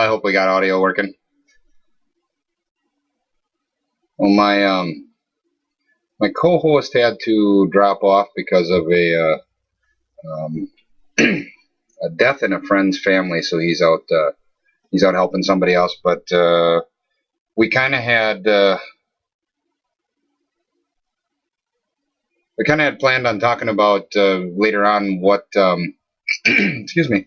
I hope we got audio working. Well, my co-host had to drop off because of a death in a friend's family, so he's out helping somebody else. But we kind of had planned on talking about later on what excuse me.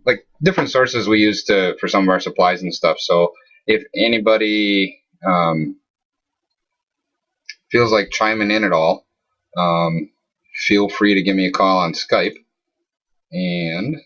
Like different sources we use for some of our supplies and stuff. So if anybody feels like chiming in at all, feel free to give me a call on Skype. And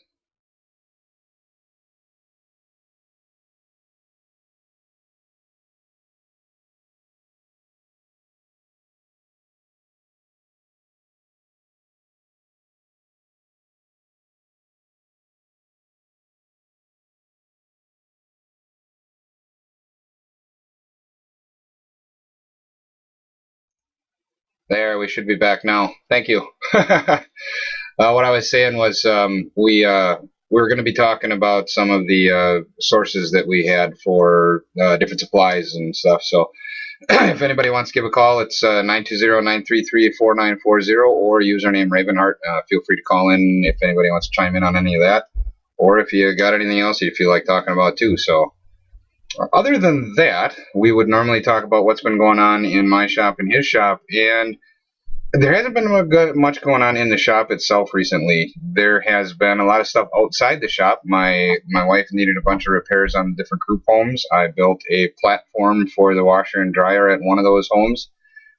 there, we should be back now. Thank you. What I was saying was we were going to be talking about some of the sources that we had for different supplies and stuff. So if anybody wants to give a call, it's 920-933-4940 or username Ravinheart. Feel free to call in if anybody wants to chime in on any of that, or if you got anything else you feel like talking about too. So other than that, we would normally talk about what's been going on in my shop and his shop, and there hasn't been much going on in the shop itself recently. There has been a lot of stuff outside the shop. My wife needed a bunch of repairs on different group homes. I built a platform for the washer and dryer at one of those homes,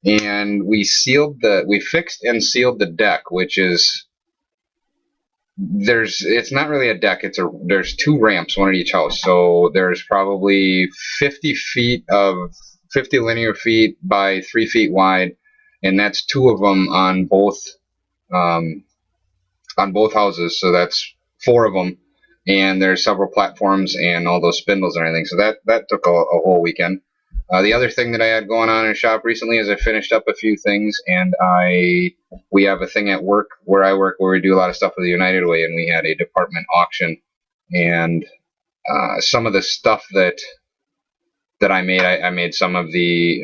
and we fixed and sealed the deck, which is it's not really a deck. There's two ramps, one at each house. So there's probably 50 linear feet by 3 feet wide. And that's two of them on both houses, so that's 4 of them. And there's several platforms and all those spindles and everything. So that took a whole weekend. The other thing that I had going on in the shop recently is I finished up a few things, and we have a thing at work where I work where we do a lot of stuff with the United Way, and we had a department auction, and some of the stuff that I made some of the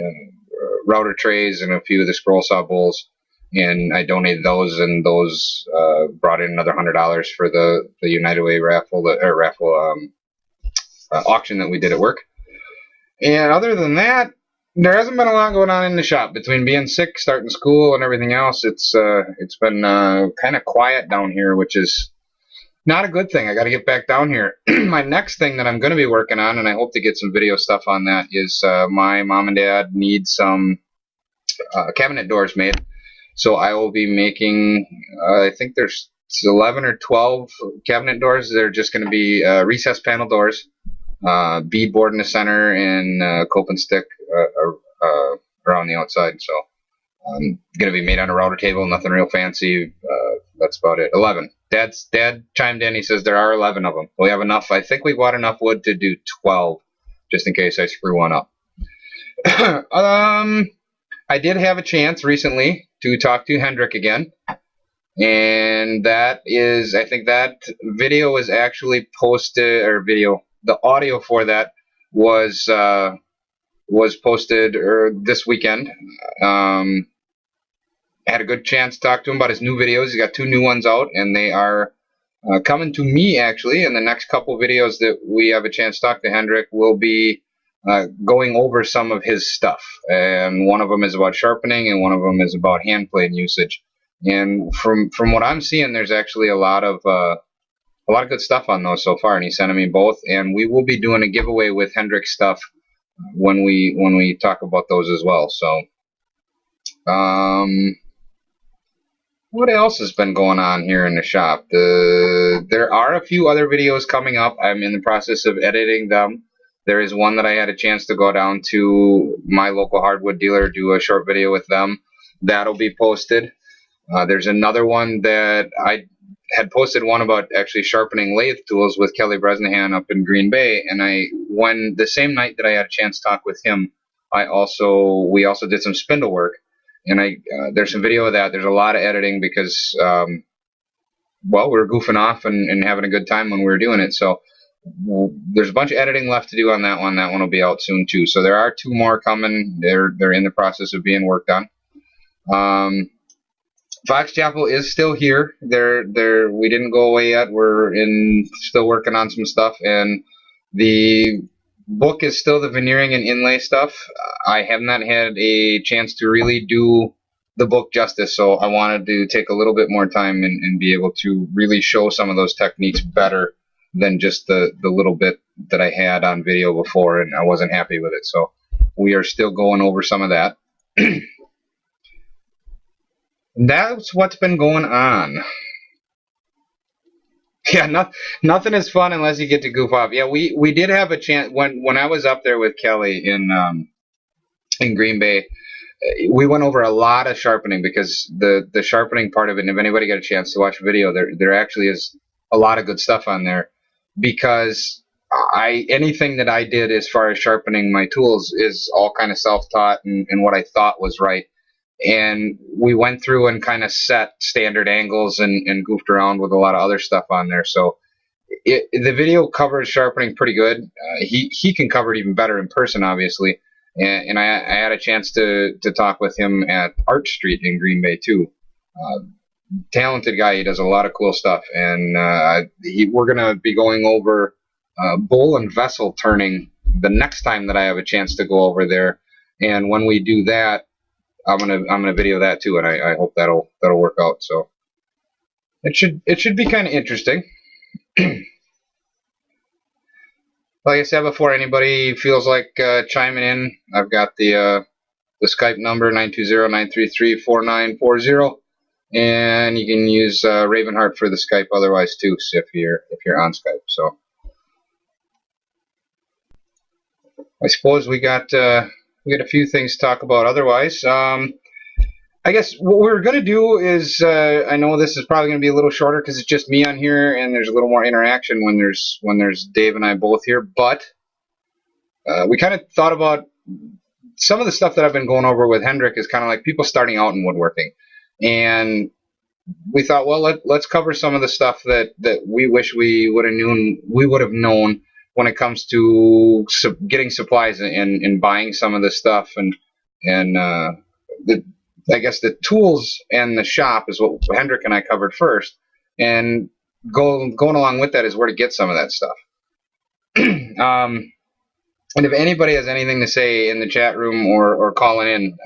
router trays and a few of the scroll saw bowls, and I donated those, and those brought in another $100 for the United Way raffle auction that we did at work. And other than that, there hasn't been a lot going on in the shop. Between being sick, starting school, and everything else, it's been kind of quiet down here, which is not a good thing. I got to get back down here. My next thing that I'm going to be working on, and I hope to get some video stuff on that, is my mom and dad need some cabinet doors made. So I will be making, I think there's 11 or 12 cabinet doors. They're just going to be recessed panel doors, beadboard in the center, and cope and stick around the outside. So going to be made on a router table, nothing real fancy. That's about it. 11. Dad chimed in. He says there are 11 of them. We have enough. I think we bought enough wood to do 12, just in case I screw one up. I did have a chance recently to talk to Hendrik again, and I think that video was actually posted, or the audio for that was posted this weekend. I had a good chance to talk to him about his new videos. He's got 2 new ones out, and they are coming to me, actually. And the next couple videos that we have a chance to talk to Hendrik will be going over some of his stuff. And one of them is about sharpening, and one of them is about hand plane usage. And from what I'm seeing, there's actually a lot of good stuff on those so far. And he's sending me both, and we will be doing a giveaway with Hendrik's stuff when we talk about those as well. So what else has been going on here in the shop? There are a few other videos coming up. I'm in the process of editing them. There is one that I had a chance to go down to my local hardwood dealer, do a short video with them. That'll be posted. There's another one that I had posted one about actually sharpening lathe tools with Kelly Bresnahan up in Green Bay, and when the same night that I had a chance to talk with him, we also did some spindle work. And there's some video of that. There's a lot of editing because, well, we were goofing off and having a good time when we were doing it. So there's a bunch of editing left to do on that one. That one will be out soon too. So there are 2 more coming. They're in the process of being worked on. Fox Chapel is still here. We didn't go away yet. We're still working on some stuff, and the book is still the veneering and inlay stuff. I have not had a chance to really do the book justice, so I wanted to take a little bit more time and be able to really show some of those techniques better than just the little bit that I had on video before, and I wasn't happy with it. So we are still going over some of that. That's what's been going on. Yeah, nothing is fun unless you get to goof off. Yeah, we did have a chance when I was up there with Kelly in Green Bay. We went over a lot of sharpening because the sharpening part of it, and if anybody got a chance to watch a video, there actually is a lot of good stuff on there, because anything that I did as far as sharpening my tools is all kind of self-taught and what I thought was right. And we went through and kind of set standard angles and goofed around with a lot of other stuff on there. So the video covers sharpening pretty good. He can cover it even better in person, obviously. And I had a chance to talk with him at Arch Street in Green Bay too. Talented guy. He does a lot of cool stuff. And we're going to be going over bowl and vessel turning the next time that I have a chance to go over there. And when we do that, I'm gonna video that too, and I hope that'll work out. So it should be kind of interesting. Like I said before, anybody feels like chiming in, I've got the Skype number 920-933-4940, and you can use Ravinheart for the Skype otherwise too, so if you're on Skype. So I suppose we got a few things to talk about otherwise. I guess what we're going to do is, I know this is probably going to be a little shorter because it's just me on here and there's a little more interaction when there's Dave and I both here, but we kind of thought about some of the stuff that I've been going over with Hendrik is kind of like people starting out in woodworking. And we thought, well, let's cover some of the stuff that we wish we would have known when it comes to getting supplies and buying some of this stuff, and I guess the tools and the shop is what Hendrik and I covered first, and going along with that is where to get some of that stuff. And if anybody has anything to say in the chat room or calling in,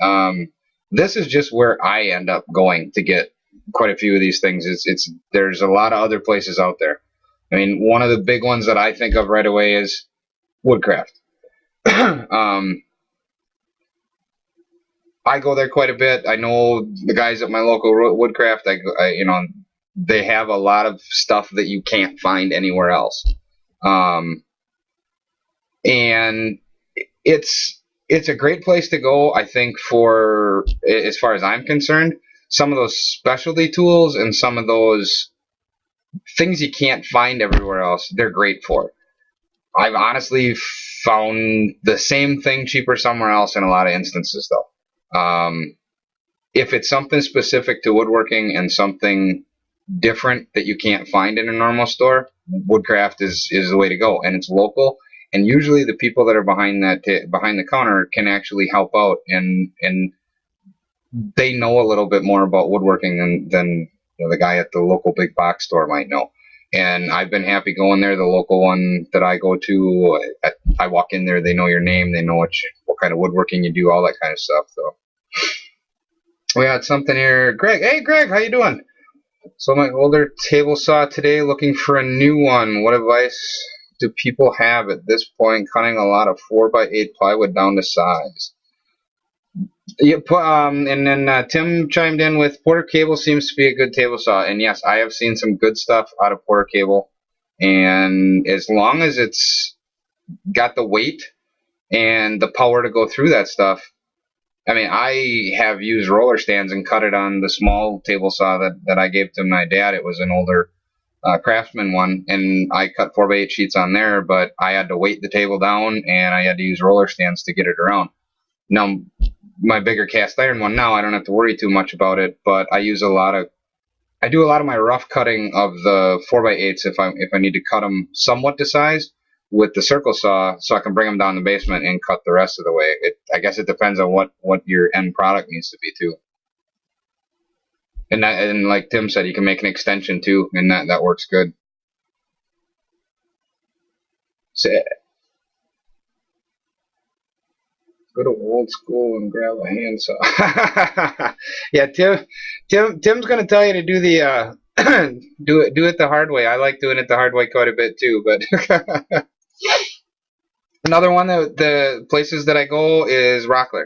this is just where I end up going to get quite a few of these things. There's a lot of other places out there. I mean, one of the big ones that I think of right away is Woodcraft. I go there quite a bit. I know the guys at my local Woodcraft. They have a lot of stuff that you can't find anywhere else, and it's a great place to go. I think for as far as I'm concerned, some of those specialty tools and some of those things you can't find everywhere else, they're great for. I've honestly found the same thing cheaper somewhere else in a lot of instances, though. If it's something specific to woodworking and something different that you can't find in a normal store, Woodcraft is the way to go, and it's local. And usually the people that are behind the counter can actually help out, and they know a little bit more about woodworking than the guy at the local big box store might know. And I've been happy going there. The local one that I go to, I walk in there, they know your name, they know what kind of woodworking you do, all that kind of stuff. So we had something here. Greg, hey Greg, how you doing? So my older table saw today, looking for a new one. What advice do people have at this point, cutting a lot of 4x8 plywood down to size? Yeah, and then Tim chimed in with Porter Cable seems to be a good table saw, and yes, I have seen some good stuff out of Porter Cable, and as long as it's got the weight and the power to go through that stuff. I mean, I have used roller stands and cut it on the small table saw that I gave to my dad. It was an older Craftsman one, and I cut 4x8 sheets on there, but I had to weight the table down and I had to use roller stands to get it around. Now, my bigger cast iron one now, I don't have to worry too much about it, but I use a lot of I do a lot of my rough cutting of the 4x8s if I need to cut them somewhat to size with the circle saw, so I can bring them down the basement and cut the rest of the way. I guess it depends on what your end product needs to be too. And like Tim said, you can make an extension too, and that works good. So go to old school and grab a handsaw. Yeah, Tim's gonna tell you to do the do it the hard way. I like doing it the hard way quite a bit too, but another one that the places that I go is Rockler.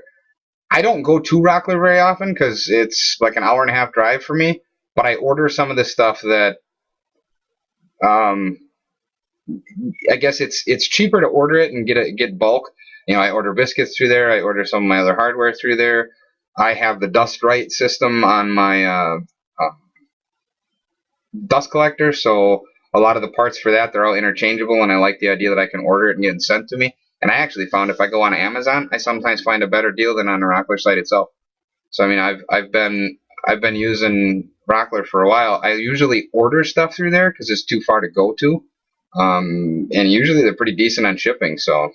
I don't go to Rockler very often because it's like an hour and a half drive for me. But I order some of the stuff that um, I guess it's cheaper to order it and get bulk. You know, I order biscuits through there. I order some of my other hardware through there. I have the Dust Right system on my dust collector, so a lot of the parts for that, they're all interchangeable, and I like the idea that I can order it and get it sent to me. And I actually found if I go on Amazon, I sometimes find a better deal than on the Rockler site itself. So I mean, I've been using Rockler for a while. I usually order stuff through there because it's too far to go to, and usually they're pretty decent on shipping. So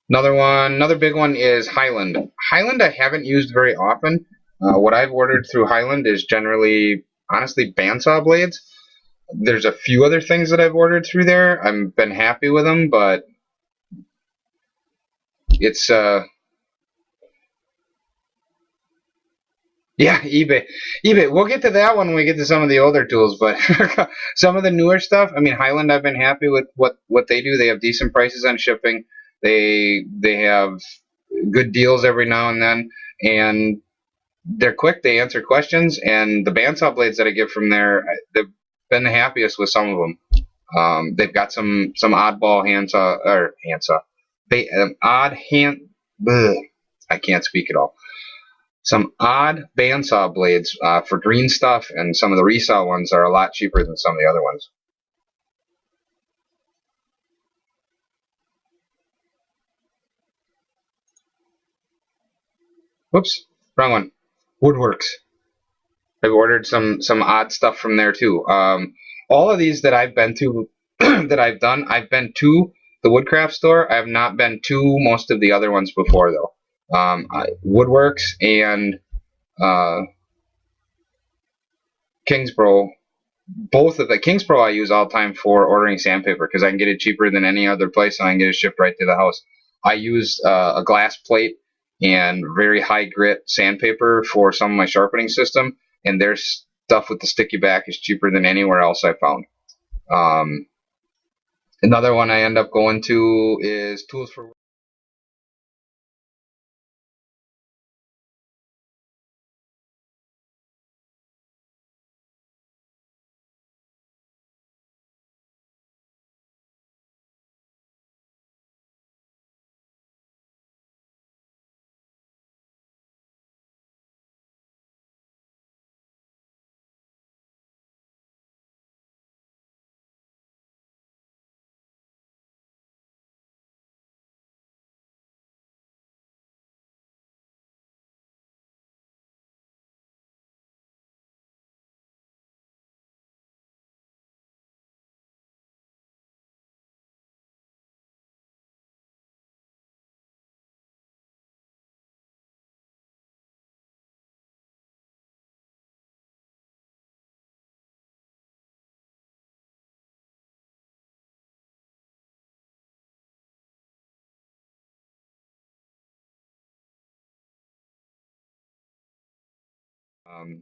another big one is Highland. Highland I haven't used very often. What I've ordered through Highland is generally, honestly, bandsaw blades. There's a few other things that I've ordered through there. I've been happy with them, but it's yeah, eBay. eBay. We'll get to that one when we get to some of the older tools, but some of the newer stuff. I mean, Highland. I've been happy with what they do. They have decent prices on shipping. They have good deals every now and then, and they're quick. They answer questions, and the bandsaw blades that I get from there, they've been the happiest with some of them. They've got some oddball handsaw. They odd hand. Bleh, I can't speak at all. Some odd bandsaw blades for green stuff, and some of the resaw ones are a lot cheaper than some of the other ones. Whoops, wrong one. Woodworks. I've ordered some odd stuff from there too. All of these that I've been to, that I've done, I've been to the Woodcraft store. I have not been to most of the other ones before though. Woodworks and uh, Kingsbro. Both of the Kingsbro I use all the time for ordering sandpaper because I can get it cheaper than any other place and I can get it shipped right to the house. I use a glass plate and very high grit sandpaper for some of my sharpening system, and their stuff with the sticky back is cheaper than anywhere else I found. Um, Another one I end up going to is Tools for.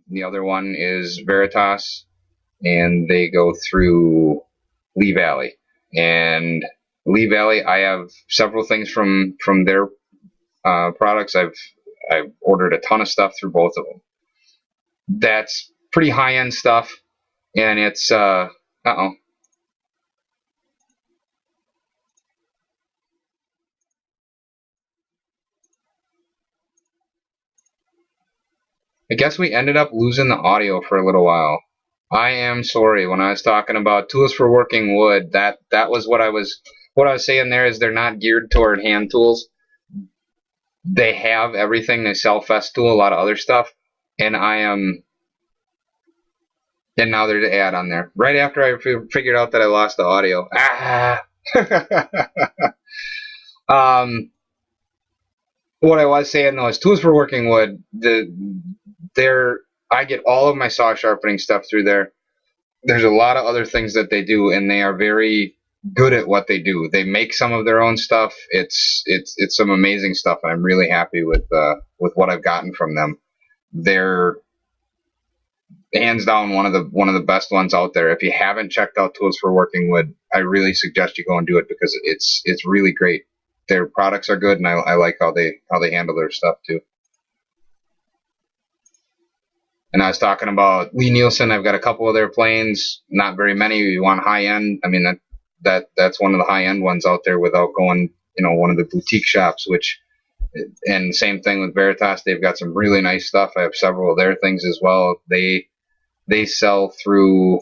The other one is Veritas, and they go through Lee Valley. And Lee Valley, I have several things from their products. I've ordered a ton of stuff through both of them. That's pretty high end stuff, and it's oh. I guess we ended up losing the audio for a little while. I am sorry. When I was talking about tools for working wood, that was what I was saying there is they're not geared toward hand tools. they have everything. They sell Festool, a lot of other stuff, and and now there's an ad on there. Right after I figured out that I lost the audio. Ah. What I was saying though is Tools for Working Wood. I get all of my saw sharpening stuff through there. There's a lot of other things that they do, and they are very good at what they do. They make some of their own stuff. It's some amazing stuff, and I'm really happy with what I've gotten from them. They're hands down one of the best ones out there. If you haven't checked out Tools for Working Wood, I really suggest you go and do it because it's really great. Their products are good, and I like how they handle their stuff too. And I was talking about Lee Nielsen. I've got a couple of their planes, not very many. You want high end? I mean that's one of the high end ones out there without going, one of the boutique shops. And same thing with Veritas. They've got some really nice stuff. I have several of their things as well. They sell through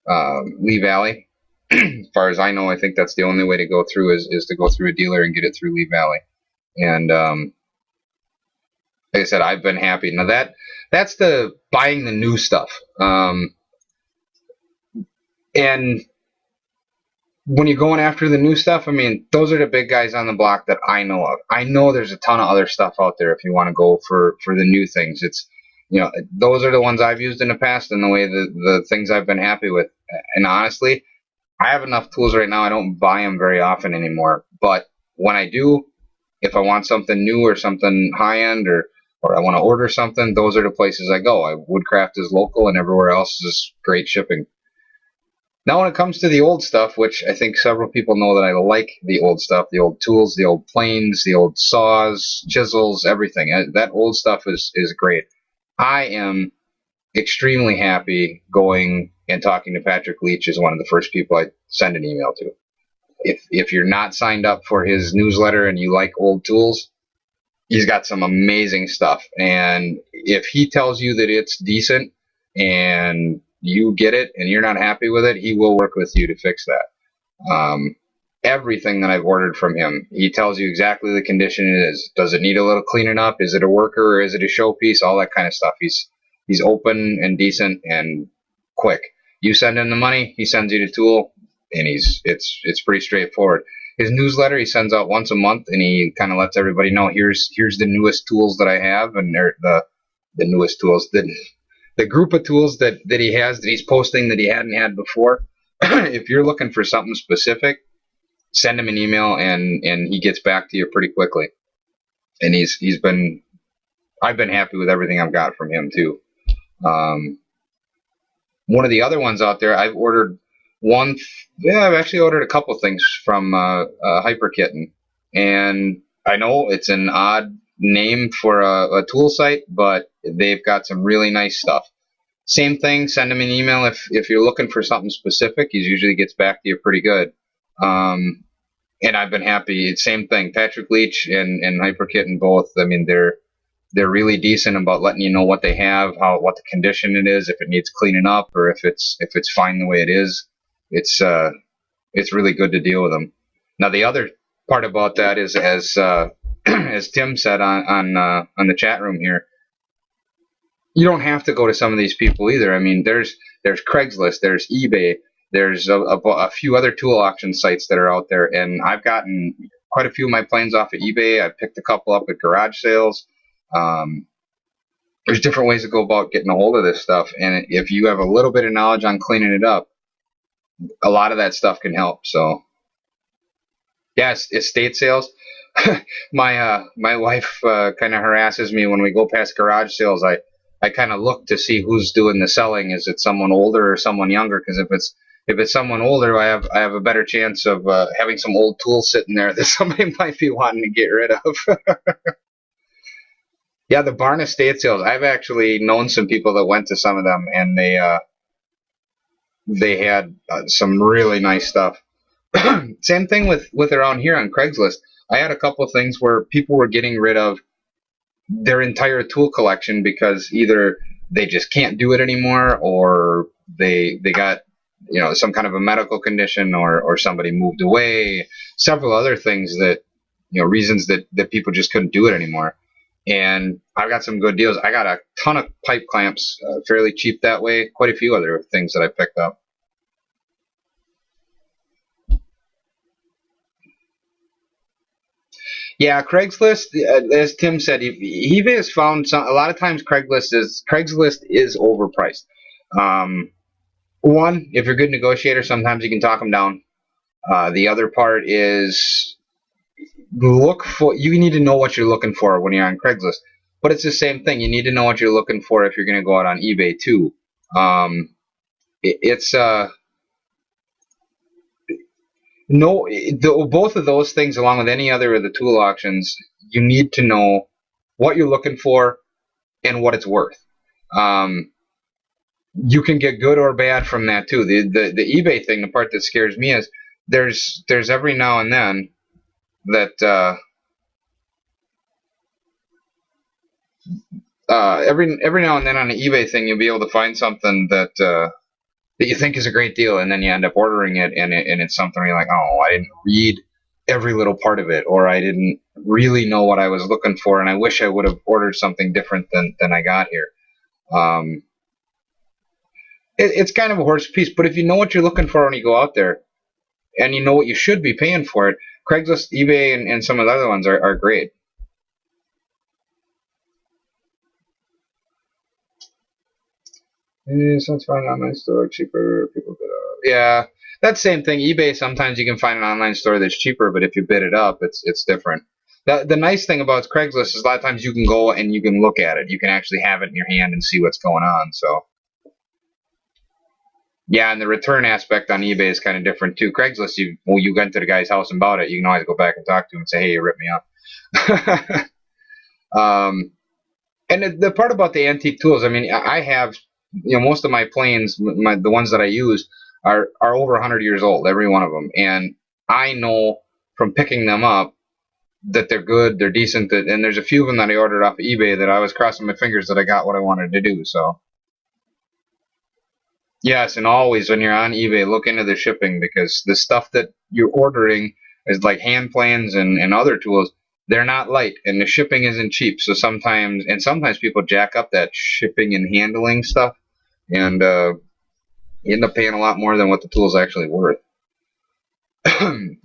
Lee Valley. As far as I know, I think that's the only way to go through is to go through a dealer and get it through Lee Valley. And like I said, I've been happy. Now that's the buying the new stuff. And when you're going after the new stuff, I mean, those are the big guys on the block that I know of. I know there's a ton of other stuff out there if you want to go for the new things. It's, those are the ones I've used in the past and the way the things I've been happy with. And honestly, I have enough tools right now. I don't buy them very often anymore. But when I do, if I want something new or something high end or I want to order something, those are the places I go. Woodcraft is local, and everywhere else is great shipping. Now, when it comes to the old stuff, which I think several people know that I like the old stuff, the old tools, the old planes, the old saws, chisels, everything. That old stuff is great. I am extremely happy going and talking to Patrick Leach is one of the first people I send an email to. If you're not signed up for his newsletter and you like old tools, he's got some amazing stuff. And if he tells you that it's decent and you get it and you're not happy with it, he will work with you to fix that. Everything that I've ordered from him, he tells you exactly the condition it is. Does it need a little cleaning up? Is it a worker or is it a showpiece? All that kind of stuff. He's open and decent and quick. You send him the money, he sends you the tool, and it's pretty straightforward. His newsletter he sends out once a month, and he kind of lets everybody know here's the newest tools that I have, and they're the newest tools, the group of tools that he has that he's posting that he hadn't had before. If you're looking for something specific, send him an email, and he gets back to you pretty quickly. And I've been happy with everything I've got from him too. One of the other ones out there, I've ordered I've actually ordered a couple things from Hyper Kitten, and I know it's an odd name for a tool site, but they've got some really nice stuff. Same thing, send him an email if you're looking for something specific. He usually gets back to you pretty good. And I've been happy. It's same thing, Patrick Leach and Hyper Kitten both. I mean, they're really decent about letting you know what they have, what the condition it is, if it needs cleaning up, or if it's fine the way it is. It's really good to deal with them. Now the other part about that is, as Tim said on the chat room here, you don't have to go to some of these people either. I mean, there's Craigslist, there's eBay, there's a few other tool auction sites that are out there, and I've gotten quite a few of my planes off of eBay. I've picked a couple up at garage sales. There's different ways to go about getting a hold of this stuff, and if you have a little bit of knowledge on cleaning it up, a lot of that stuff can help. So yes, estate sales. My wife kind of harasses me when we go past garage sales. I kind of look to see who's doing the selling. Is it someone older or someone younger? Because if it's someone older, I have a better chance of having some old tools sitting there that somebody might be wanting to get rid of. Yeah, the barn estate sales. I've actually known some people that went to some of them, and they had some really nice stuff. Same thing with around here on Craigslist. I had a couple of things where people were getting rid of their entire tool collection because either they just can't do it anymore, or they got some kind of a medical condition, or somebody moved away. Several other things that reasons that people just couldn't do it anymore. And I've got some good deals. I got a ton of pipe clamps, fairly cheap that way. Quite a few other things that I picked up. Yeah, Craigslist, as Tim said, eBay has found a lot of times Craigslist is overpriced. One, if you're a good negotiator, sometimes you can talk them down. The other part is you need to know what you're looking for when you're on Craigslist. But it's the same thing. You need to know what you're looking for if you're going to go out on eBay too. It's no, both of those things, along with any other of the tool auctions, you need to know what you're looking for and what it's worth. You can get good or bad from that too. The eBay thing, the part that scares me is there's every now and then that every now and then on the eBay thing you'll be able to find something that you think is a great deal, and then you end up ordering it, and it's something where you're like, oh, I didn't read every little part of it, or I didn't really know what I was looking for, and I wish I would have ordered something different than I got here. It's kind of a horse piece, but if you know what you're looking for when you go out there, and you know what you should be paying for it, Craigslist, eBay, and some of the other ones are great. So it's fine online store cheaper. People bid up. Yeah, that same thing. eBay, sometimes you can find an online store that's cheaper, but if you bid it up, it's different. The nice thing about Craigslist is a lot of times you can go and you can look at it. You can actually have it in your hand and see what's going on. So yeah, and the return aspect on eBay is kind of different too. Craigslist, you went to the guy's house and bought it, you can always go back and talk to him and say, hey, you ripped me off. And the part about the antique tools, I mean, I have, most of my planes, the ones that I use are over 100 years old, every one of them. And I know from picking them up that they're good, they're decent, and there's a few of them that I ordered off of eBay that I was crossing my fingers that I got what I wanted to do. So yes, and always when you're on eBay, look into the shipping, because the stuff that you're ordering is like hand planes and other tools. They're not light, and the shipping isn't cheap. So sometimes people jack up that shipping and handling stuff, and you end up paying a lot more than what the tool's actually worth.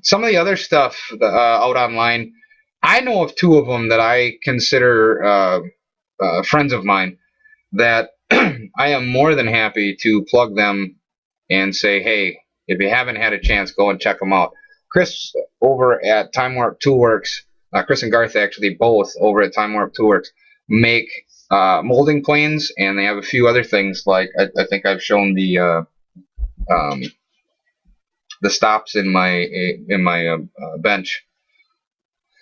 Some of the other stuff out online, I know of two of them that I consider friends of mine that I am more than happy to plug them and say, hey, if you haven't had a chance, go and check them out. Chris over at Time Warp Toolworks, Chris and Garth actually both over at Time Warp Toolworks make molding planes, and they have a few other things like I think I've shown the stops in my bench.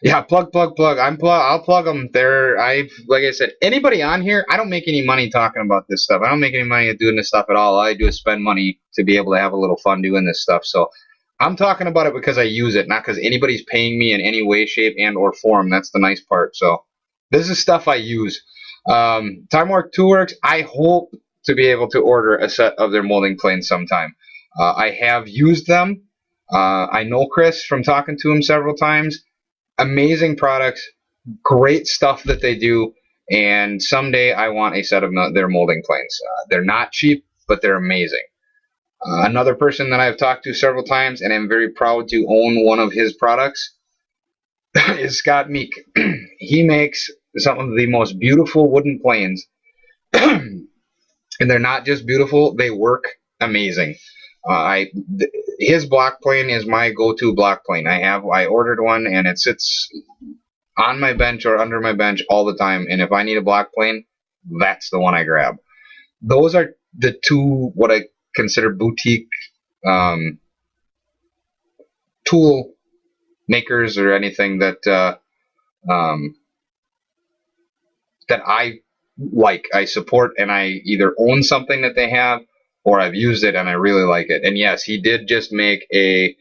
Yeah, plug. I'll plug them. Like I said, anybody on here, I don't make any money talking about this stuff. I don't make any money doing this stuff at all. All I do is spend money to be able to have a little fun doing this stuff. So I'm talking about it because I use it, not because anybody's paying me in any way, shape, and or form. That's the nice part. So this is stuff I use. Time Warp Toolworks, I hope to be able to order a set of their molding planes sometime. I have used them. I know Chris from talking to him several times. Amazing products, great stuff that they do, and someday I want a set of their molding planes. They're not cheap, but they're amazing. Another person that I've talked to several times, and I'm very proud to own one of his products, is Scott Meek. He makes some of the most beautiful wooden planes, and they're not just beautiful, they work amazing. His block plane is my go-to block plane. I ordered one, and it sits on my bench or under my bench all the time, and if I need a block plane, that's the one I grab. Those are the two what I consider boutique tool makers or anything that that I like, I support, and I either own something that they have or I've used it and I really like it. And yes, he did just make a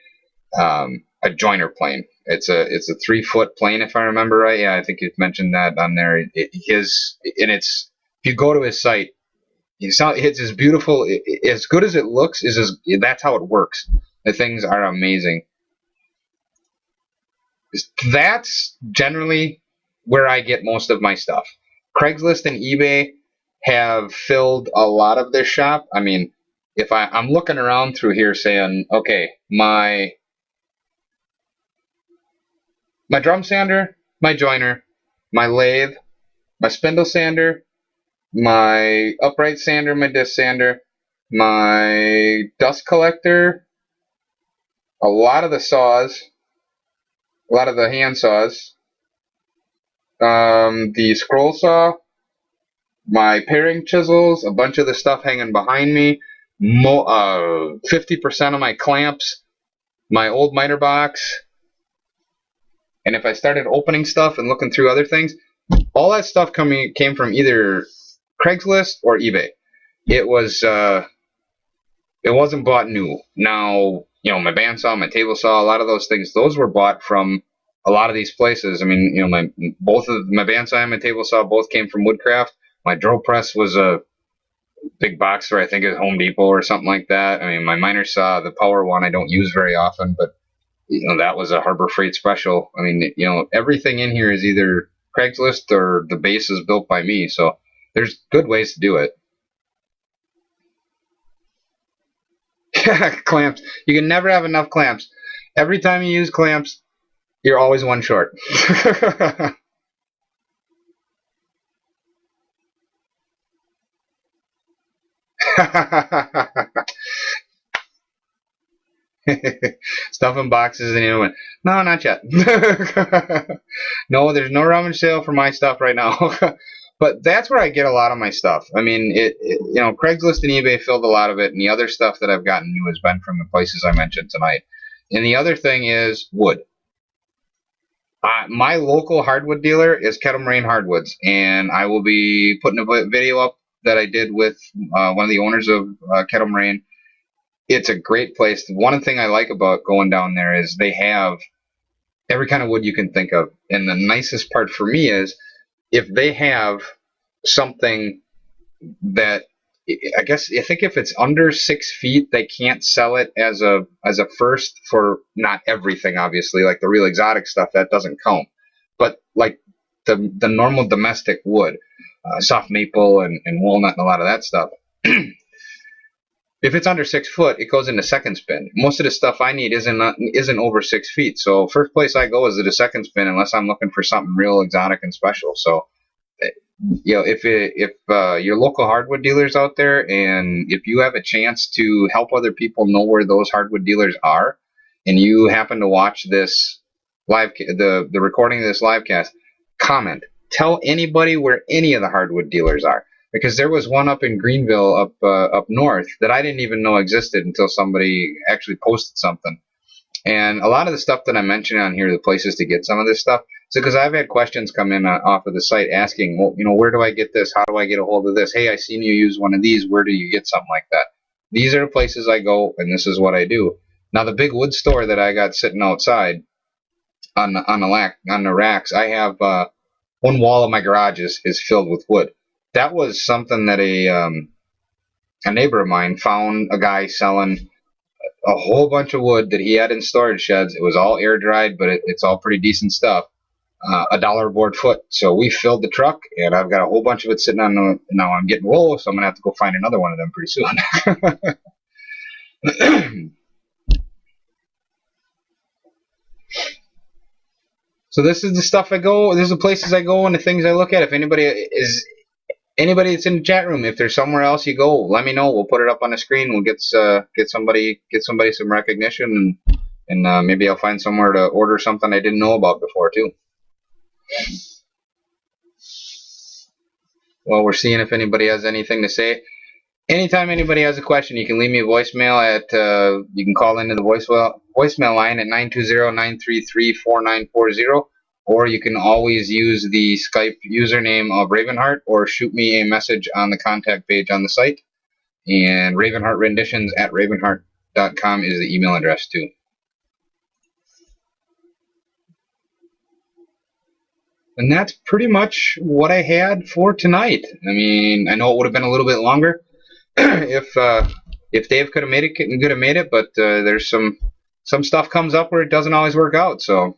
joiner plane. It's a 3-foot plane if I remember right. Yeah, I think you've mentioned that on there. If you go to his site, it's as beautiful, as good as it looks. That's how it works. The things are amazing. That's generally where I get most of my stuff. Craigslist and eBay have filled a lot of their shop. I mean, if I'm looking around through here saying, okay, my drum sander, my joiner, my lathe, my spindle sander, my upright sander, my disc sander, my dust collector, a lot of the saws, a lot of the hand saws, the scroll saw, my paring chisels, a bunch of the stuff hanging behind me, 50% of my clamps, my old miter box, and if I started opening stuff and looking through other things, all that stuff came from either Craigslist or eBay. It wasn't bought new. Now, my bandsaw, my table saw, a lot of those things, those were bought from a lot of these places. I mean, both of my bandsaw and my table saw both came from Woodcraft. My drill press was a big box store, I think at Home Depot or something like that. I mean, my miner saw, the power one, I don't use very often, but that was a Harbor Freight special. I mean, everything in here is either Craigslist or the base is built by me. So there's good ways to do it. Clamps. You can never have enough clamps. Every time you use clamps, you're always one short. Stuff in boxes and one. No, not yet. No, there's no rummage sale for my stuff right now. But that's where I get a lot of my stuff. I mean, Craigslist and eBay filled a lot of it, and the other stuff that I've gotten new has been from the places I mentioned tonight. And the other thing is wood. My local hardwood dealer is Kettle Moraine Hardwoods, and I will be putting a video up that I did with one of the owners of Kettle Moraine. It's a great place. One thing I like about going down there is they have every kind of wood you can think of. And the nicest part for me is if they have something that I think if it's under 6 feet, they can't sell it as a first for not everything, obviously, like the real exotic stuff that doesn't count. But like the normal domestic wood, soft maple and walnut and a lot of that stuff. If it's under 6 foot, it goes into second spin. Most of the stuff I need isn't over 6 feet. So first place I go is to the second spin, unless I'm looking for something real exotic and special. So, if your local hardwood dealers out there, and if you have a chance to help other people know where those hardwood dealers are, and you happen to watch this the recording of this live cast, comment. Tell anybody where any of the hardwood dealers are. Because there was one up in Greenville, up north, that I didn't even know existed until somebody actually posted something. And a lot of the stuff that I mentioned on here, the places to get some of this stuff, so because I've had questions come in off of the site asking, well, where do I get this? How do I get a hold of this? Hey, I seen you use one of these. Where do you get something like that? These are the places I go, and this is what I do. Now, the big wood store that I got sitting outside on the racks, I have one wall of my garage is filled with wood. That was something that a neighbor of mine found a guy selling a whole bunch of wood that he had in storage sheds. It was all air dried, but it's all pretty decent stuff. $1 a board foot. So we filled the truck, and I've got a whole bunch of it sitting on now I'm getting low, so I'm gonna have to go find another one of them pretty soon. So this is the stuff I go. This is the places I go and the things I look at. If anybody that's in the chat room, if there's somewhere else you go, let me know. We'll put it up on the screen. We'll get somebody some recognition, and maybe I'll find somewhere to order something I didn't know about before too. Well, we're seeing if anybody has anything to say. Anytime anybody has a question, you can leave me a voicemail at you can call into the voicemail line at 920-933-4940. Or you can always use the Skype username of Ravinheart, or shoot me a message on the contact page on the site. And Ravinheart Renditions at ravinheart.com is the email address too. And that's pretty much what I had for tonight. I mean, I know it would have been a little bit longer if Dave could have made it, but there's some stuff comes up where it doesn't always work out. So.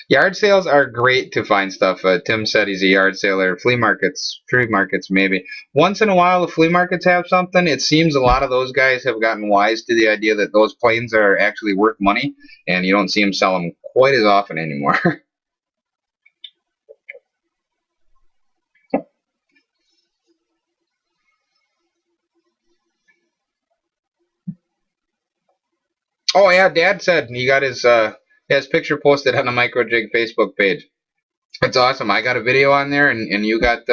Yard sales are great to find stuff. Tim said he's a yard sailor. Flea markets maybe. Once in a while, the flea markets have something. It seems a lot of those guys have gotten wise to the idea that those planes are actually worth money, and you don't see them sell them quite as often anymore. Oh yeah, Dad said he got his picture posted on the Microjig Facebook page. It's awesome. I got a video on there, and you got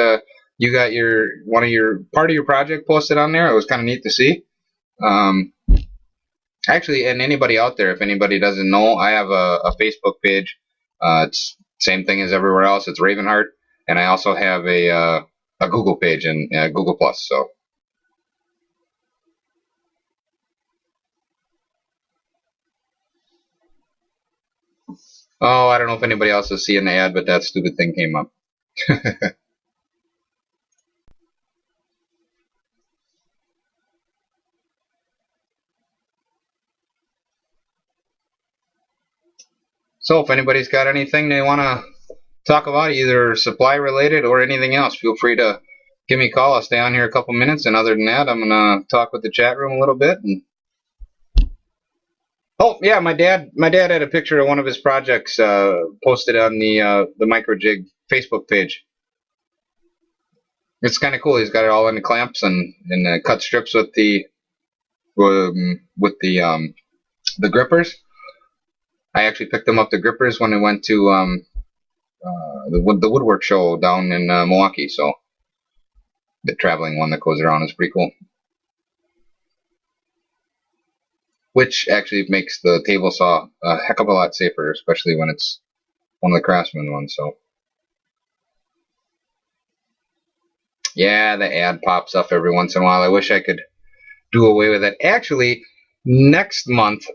your one of your part of your project posted on there. It was kind of neat to see. Um, Actually, and anybody out there, if anybody doesn't know, I have a Facebook page. It's same thing as everywhere else. It's Ravinheart, and I also have a Google page and Google Plus. So, oh, I don't know if anybody else is seeing the ad, but that stupid thing came up. So, if anybody's got anything they want to talk about, either supply related or anything else, feel free to give me a call. I'll stay on here a couple minutes, and other than that, I'm gonna talk with the chat room a little bit. And oh yeah, my dad had a picture of one of his projects posted on the Microjig Facebook page. It's kind of cool. He's got it all in the clamps and cut strips with the grippers. I actually picked them up the grippers when I went to the woodwork show down in Milwaukee. So the traveling one that goes around is pretty cool. Which actually makes the table saw a heck of a lot safer, especially when it's one of the Craftsman ones. So yeah, the ad pops up every once in a while. I wish I could do away with it. Actually, next month,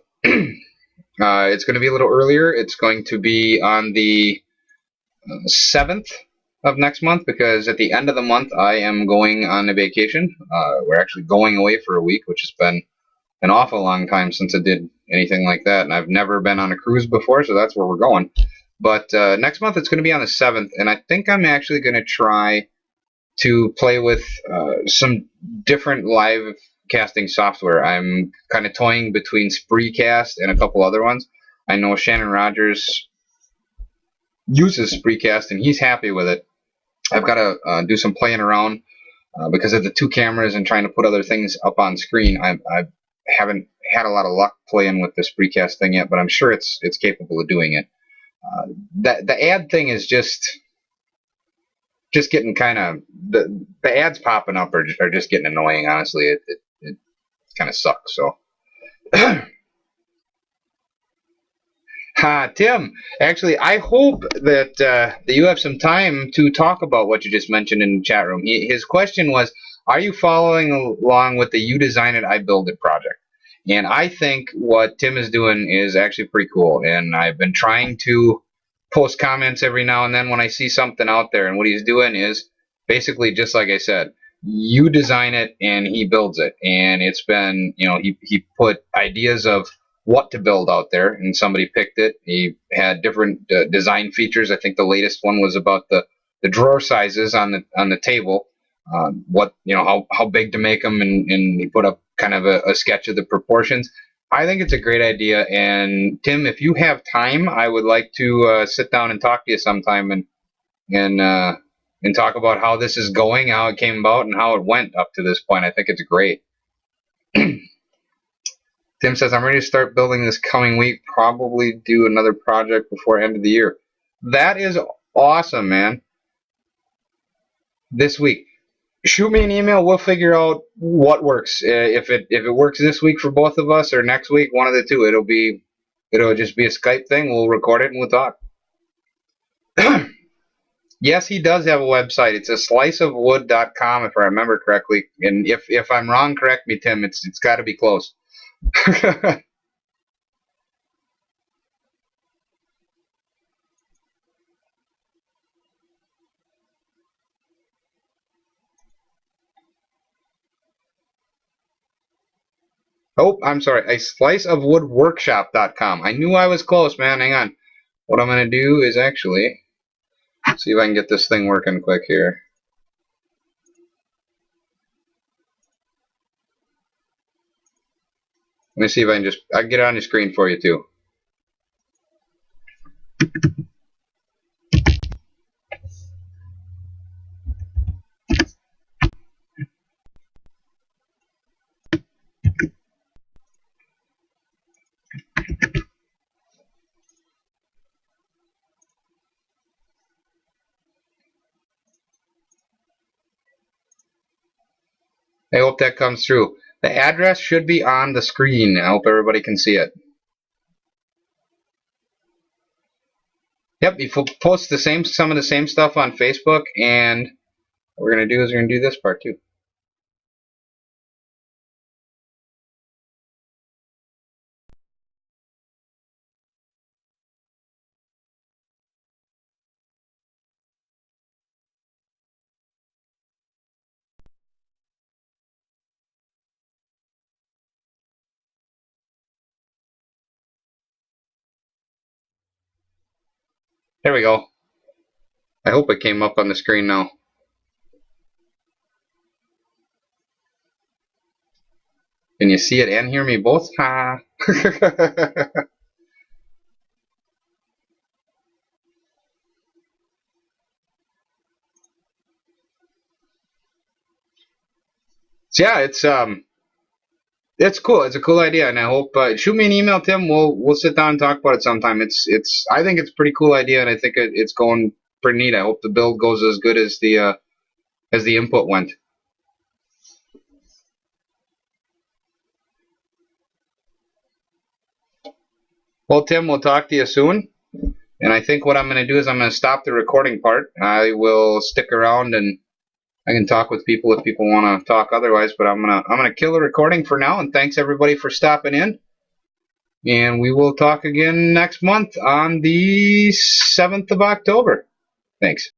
it's going to be a little earlier. It's going to be on the 7th of next month, because at the end of the month I am going on a vacation. We're actually going away for a week, which has been an awful long time since I did anything like that, and I've never been on a cruise before, so that's where we're going. But next month it's going to be on the 7th, and I think I'm actually going to try to play with some different live casting software. I'm kind of toying between Spreecast and a couple other ones. I know Shannon Rogers uses Spreecast, and he's happy with it. I've got to do some playing around because of the two cameras and trying to put other things up on screen. I haven't had a lot of luck playing with the Spreecast thing yet, but I'm sure it's capable of doing it. The ad thing is just getting kind of the ads popping up are just getting annoying. Honestly, it kind of sucks. So. Tim, actually, I hope that you have some time to talk about what you just mentioned in the chat room. His question was, are you following along with the You Design It, I Build It project? And I think what Tim is doing is actually pretty cool. And I've been trying to post comments every now and then when I see something out there. And what he's doing is basically just like I said, you design it and he builds it. And it's been, he put ideas of what to build out there, and somebody picked it. He had different design features. I think the latest one was about the drawer sizes on the table, what how big to make them, and he put up kind of a sketch of the proportions. I think it's a great idea. And Tim, if you have time, I would like to sit down and talk to you sometime and talk about how this is going, how it came about, and how it went up to this point. I think it's great. Tim says, I'm ready to start building this coming week. Probably do another project before end of the year. That is awesome, man. This week. Shoot me an email. We'll figure out what works. If it works this week for both of us or next week, one of the two. It'll just be a Skype thing. We'll record it and we'll talk. Yes, he does have a website. It's a sliceofwood.com, if I remember correctly. And if I'm wrong, correct me, Tim. It's got to be close. Oh, I'm sorry. A slice of woodworkshop.com. I knew I was close, man. Hang on. What I'm going to do is actually see if I can get this thing working quick here. Let me see if I can get it on your screen for you too. I hope that comes through. The address should be on the screen. I hope everybody can see it. Yep, you post some of the same stuff on Facebook, and what we're going to do is we're going to do this part too. There we go. I hope it came up on the screen now. Can you see it and hear me both? Ha! So yeah, it's cool. It's a cool idea, and I hope shoot me an email, Tim. We'll sit down and talk about it sometime. I think it's a pretty cool idea, and I think it's going pretty neat. I hope the build goes as good as the input went. Well, Tim, we'll talk to you soon. And I think what I'm going to do is I'm going to stop the recording part. I will stick around and I can talk with people if people want to talk otherwise. But I'm gonna kill the recording for now. And thanks everybody for stopping in. And we will talk again next month on the 7th of October. Thanks.